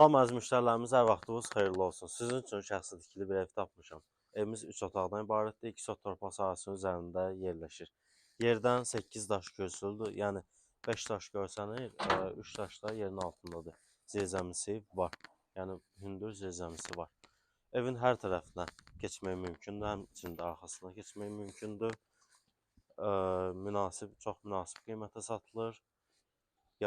Salam əziz müştərilərimiz, hər vaxtınız xeyirli olsun. Sizin üçün şəxsi tikili bir ev tapmışam. Evimiz 3 otaqdan ibarətdir. 2 sot torpaq sahəsinin üzərində yerləşir. Yerdən 8 daş görsüldür. Yəni 5 daş görsənir, 3 daş da yerin altındadır. Zirzəmisi var. Yəni hündür zirzəmisi var. Evin hər tərəfinə keçmək mümkündür. Həmçinin də arxasına keçmək mümkündür. Çox münasib qiymətə satılır.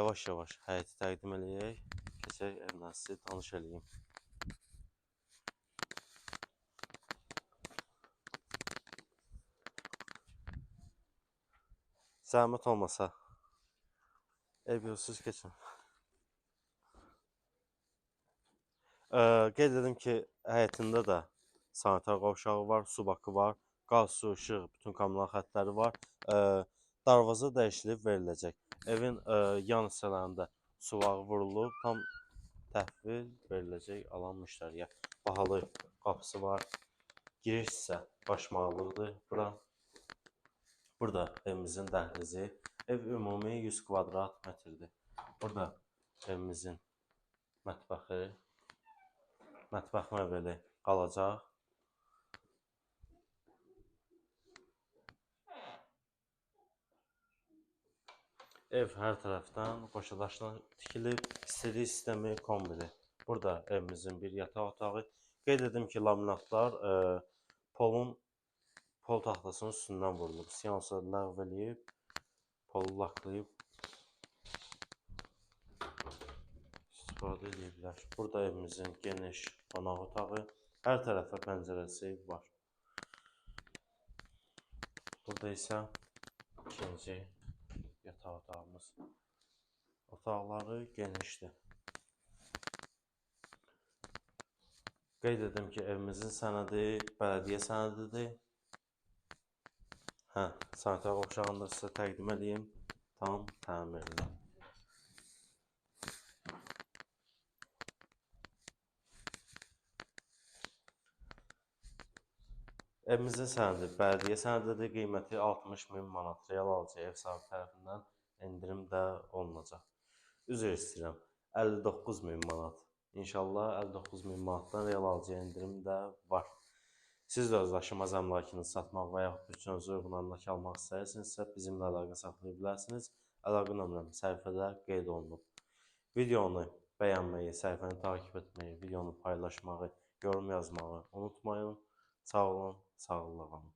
Yavaş-yavaş həyəti təqdim edək. Keçək evlə sizi tanış edeyim. Zəhmət olmasa ev görsüz keçin. Qeyd edim ki, həyətində də sanitar qovşağı var, su bakı var, qaz, su, işıq, bütün kommunal xəttləri var. Darvaza dəyişilib veriləcək. Evin yan hissələrində suvağı vurulub, tam təhvil veriləcək alan müştəriyə. Bahalı qapısı var. Giriş isə başmaqlıqdır bura. Burada evimizin dəhlizi. Ev ümumi 100 kvadrat metrdir. Burada evimizin mətbəxi, mətbəx mebeli qalacaq. Ev hər tərəfdən qoşadaşla tikilib. İstediyi sistemi kombili. Burada evimizin bir yataq otağı. Qeyd edim ki, laminatlar pol taxtasının üstündən vurulub. Seansı ləğv eləyib, polu laklayıb istifadə ediblər. Burada evimizin geniş qonaq otağı. Hər tərəfə pəncərəsi var. Burada isə ikinci yataq otağımız. Otaqları genişdir. Qeyd edim ki, evimizin sənədi bələdiyyə sənədidir. Sanitar qovşağını da sizə təqdim edeyim. Tam təmirli. Evimizin sənədi bələdiyyə sənədidir. Qiyməti 60.000 manat. Real alıcı ev sahibi tərəfindən endirim də olunacaq. Üzr istəyirəm. 59.000 manat. İnşallah 59.000 manatdan real alıcıya endirim də var. Siz də öz daşınmaz əmlakını satmaq və yaxud bütçənizə uyğun əmlak almaq istəyirsinizsə, bizimlə əlaqə saxlaya bilərsiniz. Əlaqə nömrəm səhifədə qeyd olunub. Videonu bəyənməyi, səhifəni takip etməyi, videonu paylaşmağı, yorum yazmağı unutmayın. Sağ olun, sağlıqla qalın.